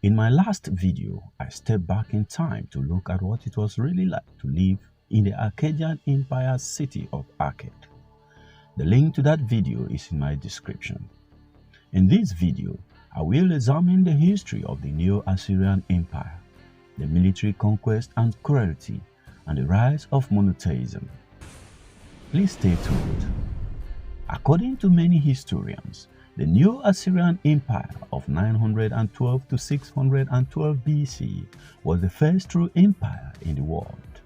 In my last video, I stepped back in time to look at what it was really like to live in the Akkadian Empire's city of Akkad. The link to that video is in my description. In this video, I will examine the history of the Neo-Assyrian Empire, the military conquest and cruelty, and the rise of monotheism. Please stay tuned. According to many historians, the Neo-Assyrian Empire of 912 to 612 BC was the first true empire in the world.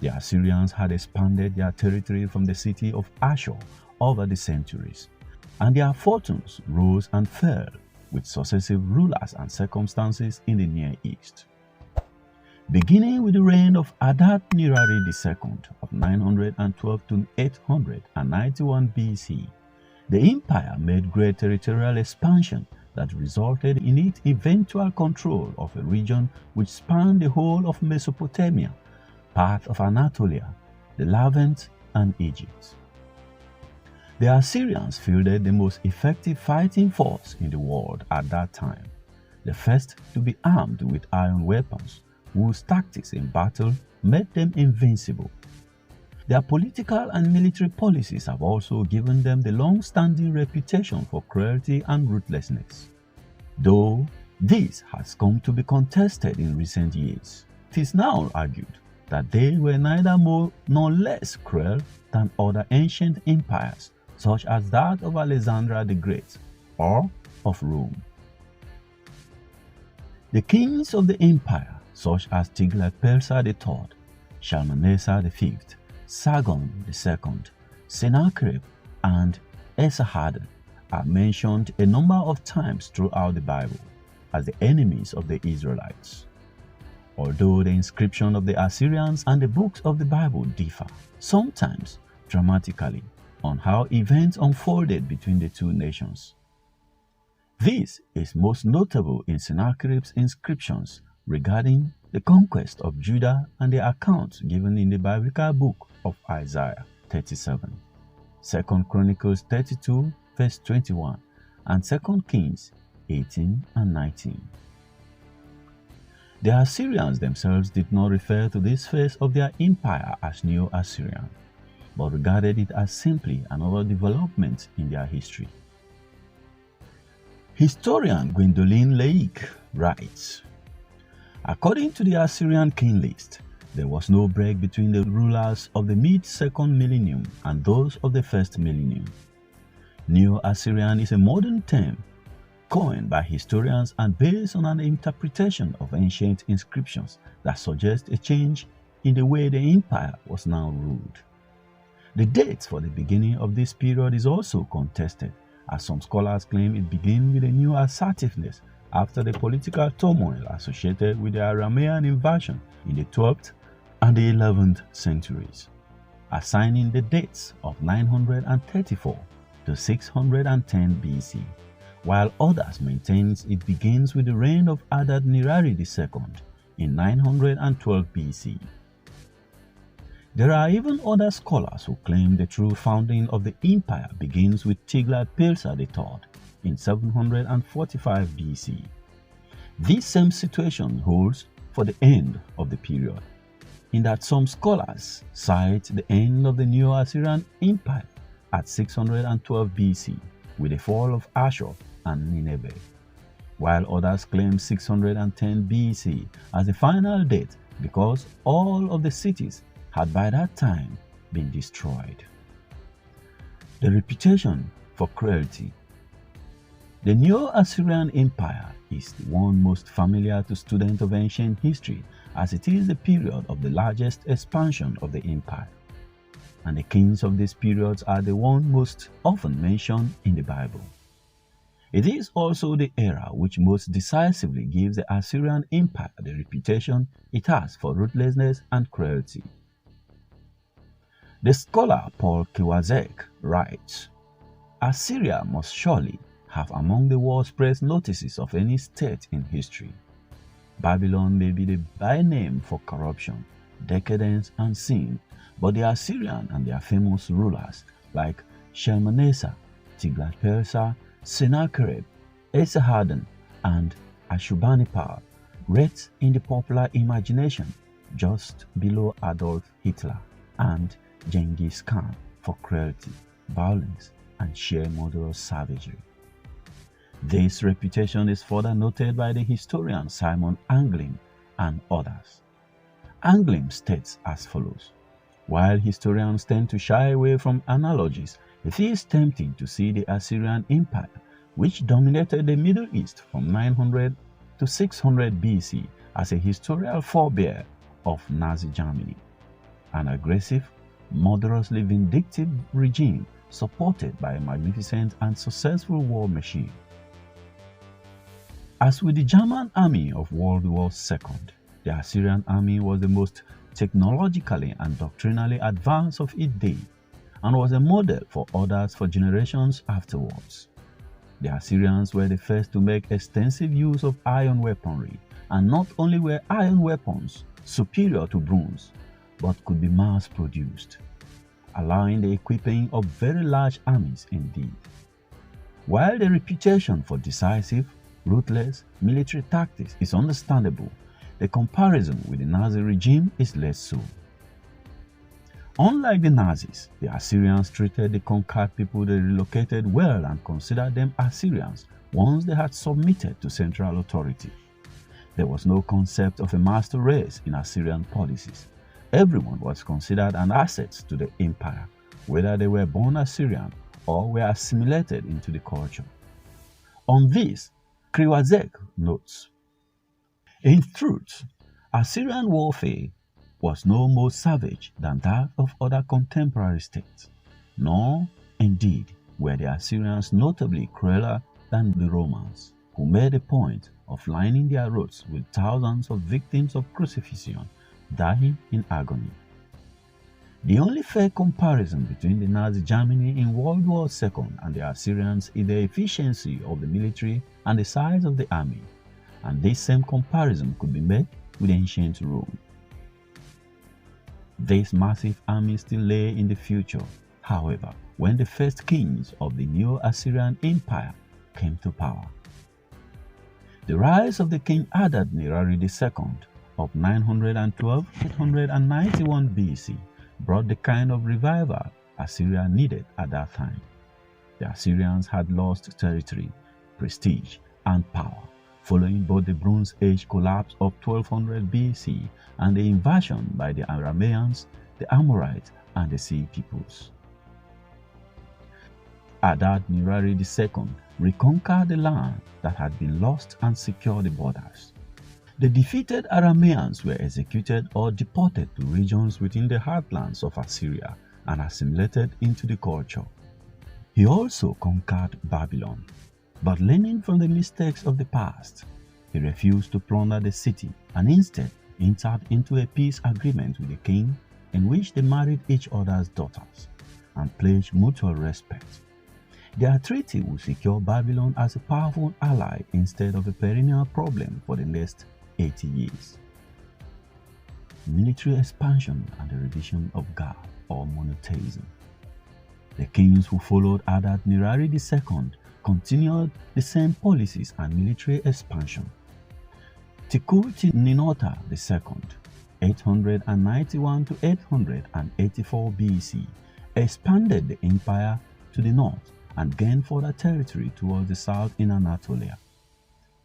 The Assyrians had expanded their territory from the city of Ashur over the centuries, and their fortunes rose and fell with successive rulers and circumstances in the Near East. Beginning with the reign of Adad-nirari II of 912 to 891 BC, the empire made great territorial expansion that resulted in its eventual control of a region which spanned the whole of Mesopotamia, part of Anatolia, the Levant, and Egypt. The Assyrians fielded the most effective fighting force in the world at that time, the first to be armed with iron weapons, whose tactics in battle made them invincible. Their political and military policies have also given them the long-standing reputation for cruelty and ruthlessness. Though this has come to be contested in recent years, it is now argued that they were neither more nor less cruel than other ancient empires, such as that of Alexander the Great or of Rome. The kings of the empire, such as Tiglath-Pileser III, Shalmaneser V, Sargon II, Sennacherib, and Esarhaddon, are mentioned a number of times throughout the Bible as the enemies of the Israelites. Although the inscription of the Assyrians and the books of the Bible differ, sometimes dramatically, on how events unfolded between the two nations. This is most notable in Sennacherib's inscriptions regarding the conquest of Judah and the accounts given in the biblical book of Isaiah 37, 2 Chronicles 32 verse 21, and 2 Kings 18 and 19. The Assyrians themselves did not refer to this phase of their empire as Neo-Assyrian, but regarded it as simply another development in their history. Historian Gwendolyn Leake writes, according to the Assyrian king list, there was no break between the rulers of the mid-second millennium and those of the first millennium. Neo-Assyrian is a modern term coined by historians and based on an interpretation of ancient inscriptions that suggests a change in the way the empire was now ruled. The date for the beginning of this period is also contested, as some scholars claim it began with a new assertiveness after the political turmoil associated with the Aramean invasion in the 12th and the 11th centuries, assigning the dates of 934 to 610 BC, while others maintain it begins with the reign of Adad-nirari II in 912 BC. There are even other scholars who claim the true founding of the empire begins with Tiglath-Pileser III in 745 BC. This same situation holds for the end of the period, in that some scholars cite the end of the Neo-Assyrian Empire at 612 BC with the fall of Ashur and Nineveh, while others claim 610 BC as the final date because all of the cities had by that time been destroyed. The reputation for cruelty. The Neo-Assyrian Empire is the one most familiar to students of ancient history, as it is the period of the largest expansion of the empire, and the kings of these periods are the ones most often mentioned in the Bible. It is also the era which most decisively gives the Assyrian Empire the reputation it has for ruthlessness and cruelty. The scholar Paul Kiwazek writes, Assyria must surely have among the worst press notices of any state in history. Babylon may be the by-name for corruption, decadence, and sin, but the Assyrian and their famous rulers like Shalmaneser, Tiglath-Pileser, Sennacherib, Esarhaddon, and Ashurbanipal rates in the popular imagination just below Adolf Hitler and Genghis Khan for cruelty, violence, and sheer murderous savagery. This reputation is further noted by the historian Simon Anglim and others. Anglim states as follows: while historians tend to shy away from analogies, it is tempting to see the Assyrian Empire, which dominated the Middle East from 900 to 600 BC, as a historical forebear of Nazi Germany, an aggressive, murderously vindictive regime supported by a magnificent and successful war machine. As with the German army of World War II, the Assyrian army was the most technologically and doctrinally advanced of its day and was a model for others for generations afterwards. The Assyrians were the first to make extensive use of iron weaponry, and not only were iron weapons superior to bronze, but could be mass-produced, allowing the equipping of very large armies indeed. While the reputation for decisive, ruthless military tactics is understandable, the comparison with the Nazi regime is less so. Unlike the Nazis, the Assyrians treated the conquered people they relocated well and considered them Assyrians once they had submitted to central authority. There was no concept of a master race in Assyrian policies. Everyone was considered an asset to the empire, whether they were born Assyrian or were assimilated into the culture. On this, Kriwazek notes, in truth, Assyrian warfare was no more savage than that of other contemporary states, nor, indeed, were the Assyrians notably crueler than the Romans, who made a point of lining their roads with thousands of victims of crucifixion dying in agony. The only fair comparison between the Nazi Germany in World War II and the Assyrians is the efficiency of the military and the size of the army, and this same comparison could be made with ancient Rome. This massive army still lay in the future, however, when the first kings of the Neo-Assyrian Empire came to power. The rise of the king Adad-nirari II of 912–891 BC brought the kind of revival Assyria needed at that time. The Assyrians had lost territory, prestige, and power, following both the Bronze Age collapse of 1200 BC and the invasion by the Arameans, the Amorites, and the Sea peoples. Adad-nirari II reconquered the land that had been lost and secured the borders. The defeated Arameans were executed or deported to regions within the heartlands of Assyria and assimilated into the culture. He also conquered Babylon, but learning from the mistakes of the past, he refused to plunder the city and instead entered into a peace agreement with the king in which they married each other's daughters and pledged mutual respect. Their treaty would secure Babylon as a powerful ally instead of a perennial problem for the next 80 years. Military expansion and the revision of God, or monotheism. The kings who followed Adad-nirari II continued the same policies and military expansion. Cruelty Ninota II, 891–884 BC, expanded the empire to the north and gained further territory towards the south in Anatolia,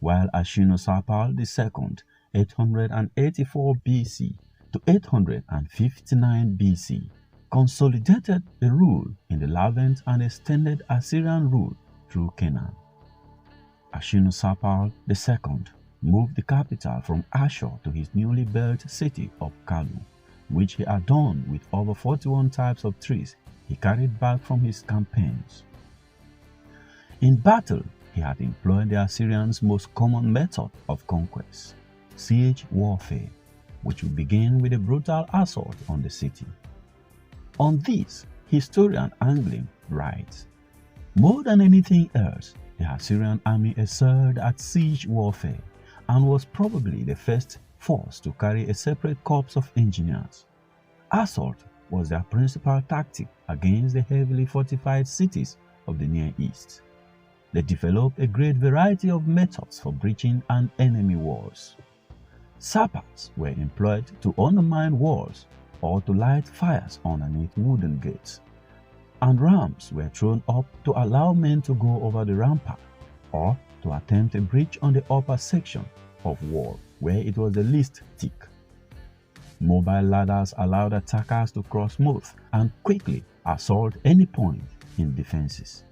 while Ashurnasirpal II, 884 BC to 859 BC, consolidated the rule in the Levant and extended Assyrian rule through Canaan. Ashurnasirpal II moved the capital from Ashur to his newly built city of Kalu, which he adorned with over 41 types of trees he carried back from his campaigns. In battle, he had employed the Assyrians' most common method of conquest, siege warfare, which would begin with a brutal assault on the city. On this, historian Anglim writes, more than anything else, the Assyrian army excelled at siege warfare and was probably the first force to carry a separate corps of engineers. Assault was their principal tactic against the heavily fortified cities of the Near East. they developed a great variety of methods for breaching an enemy walls. Sappers were employed to undermine walls or to light fires underneath wooden gates, and rams were thrown up to allow men to go over the rampart or to attempt a breach on the upper section of wall where it was the least thick. Mobile ladders allowed attackers to cross smooth and quickly assault any point in defenses.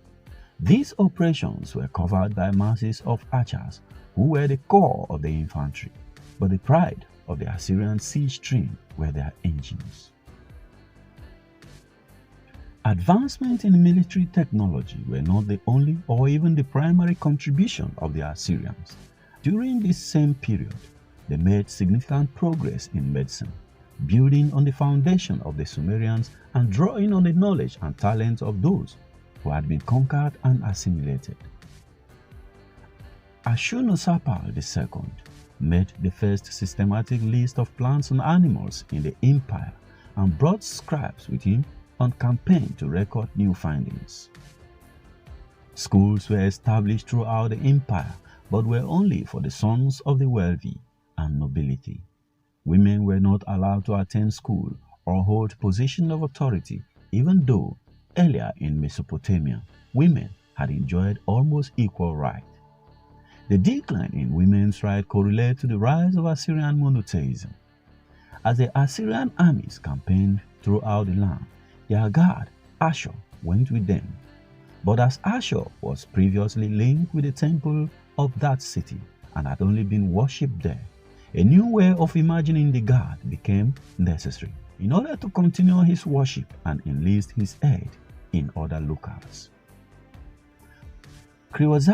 These operations were covered by masses of archers who were the core of the infantry, but the pride of the Assyrian siege train were their engines. Advancement in military technology were not the only or even the primary contribution of the Assyrians. During this same period, they made significant progress in medicine, building on the foundation of the Sumerians and drawing on the knowledge and talent of those who had been conquered and assimilated. Ashurnasirpal II made the first systematic list of plants and animals in the empire and brought scribes with him on campaign to record new findings. Schools were established throughout the empire, but were only for the sons of the wealthy and nobility. Women were not allowed to attend school or hold positions of authority, even though earlier in Mesopotamia, women had enjoyed almost equal rights. The decline in women's rights correlated to the rise of Assyrian monotheism. As the Assyrian armies campaigned throughout the land, their god, Ashur, went with them. But as Ashur was previously linked with the temple of that city and had only been worshipped there, a new way of imagining the god became necessary in order to continue his worship and enlist his aid in other locales. Cruelty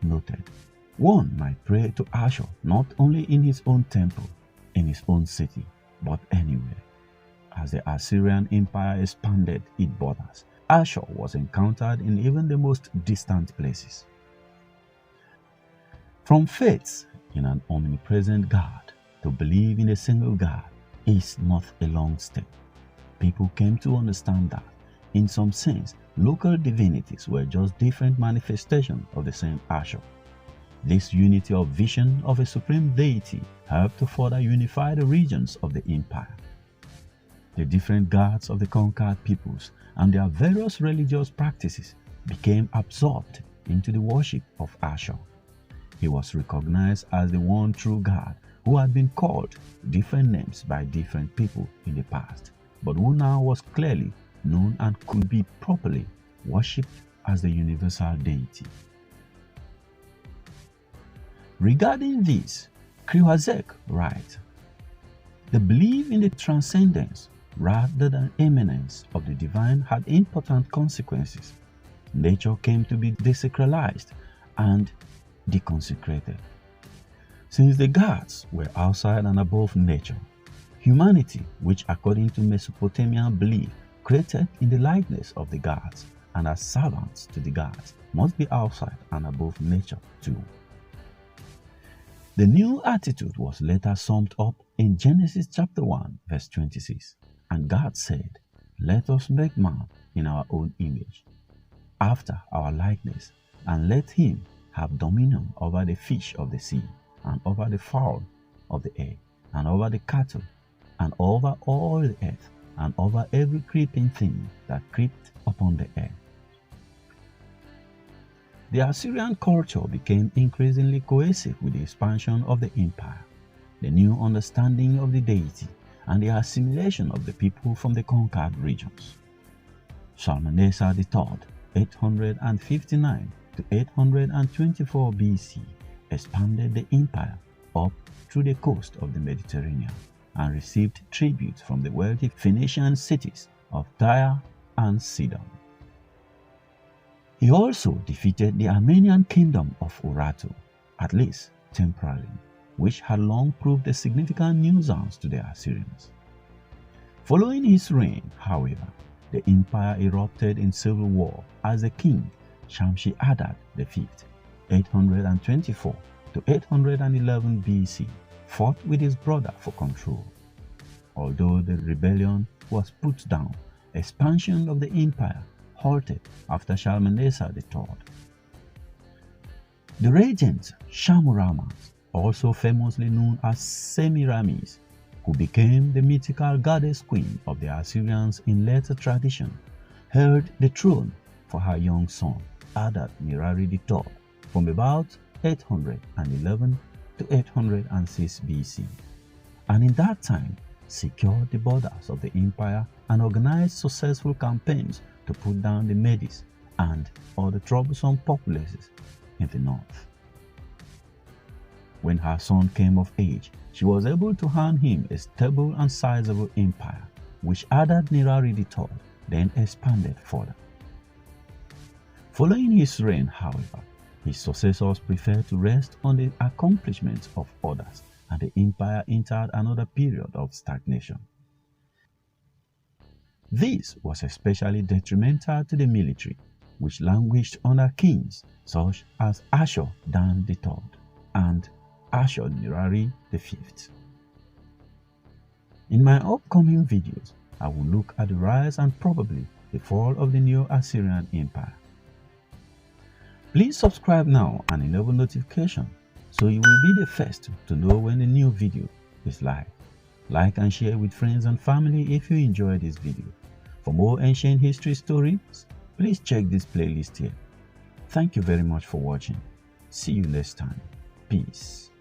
noted, one might pray to Ashur not only in his own temple, in his own city, but anywhere. As the Assyrian Empire expanded its borders, Ashur was encountered in even the most distant places. From faith in an omnipresent God to believe in a single God is not a long step. People came to understand that, in some sense, local divinities were just different manifestations of the same Ashur. This unity of vision of a supreme deity helped to further unify the regions of the empire. The different gods of the conquered peoples and their various religious practices became absorbed into the worship of Ashur. He was recognized as the one true God who had been called different names by different people in the past, but who now was clearly known and could be properly worshipped as the universal deity. Regarding this, Cruelty writes, the belief in the transcendence rather than immanence of the divine had important consequences. Nature came to be desacralized and deconsecrated. Since the gods were outside and above nature, humanity, which according to Mesopotamian belief created in the likeness of the gods and as servants to the gods, must be outside and above nature too. The new attitude was later summed up in Genesis chapter 1 verse 26, and God said, let us make man in our own image, after our likeness, and let him have dominion over the fish of the sea, and over the fowl of the air, and over the cattle, and over all the earth, and over every creeping thing that creeped upon the earth. The Assyrian culture became increasingly cohesive with the expansion of the empire, the new understanding of the deity, and the assimilation of the people from the conquered regions. Shalmaneser III, 859 to 824 BC, expanded the empire up through the coast of the Mediterranean and received tribute from the wealthy Phoenician cities of Tyre and Sidon. He also defeated the Armenian kingdom of Urartu, at least temporarily, which had long proved a significant nuisance to the Assyrians. Following his reign, however, the empire erupted in civil war as the king Shamshi-Adad V, 824 to 811 BC, fought with his brother for control. Although the rebellion was put down, expansion of the empire halted after Shalmaneser III. The regent Shamuramas, also famously known as Semiramis, who became the mythical goddess queen of the Assyrians in later tradition, held the throne for her young son Adad-nirari II from about 811 to 806 BC, and in that time secured the borders of the empire and organized successful campaigns to put down the Medes and other troublesome populaces in the north. When her son came of age, she was able to hand him a stable and sizable empire, which Adad-nirari II then expanded further. Following his reign, however, his successors preferred to rest on the accomplishments of others, and the empire entered another period of stagnation. This was especially detrimental to the military, which languished under kings such as Ashur-dan III and Adad-nirari V. In my upcoming videos, I will look at the rise and probably the fall of the Neo-Assyrian Empire. Please subscribe now and enable notification so you will be the first to know when a new video is live. Like and share with friends and family if you enjoyed this video. For more ancient history stories, please check this playlist here. Thank you very much for watching. See you next time. Peace.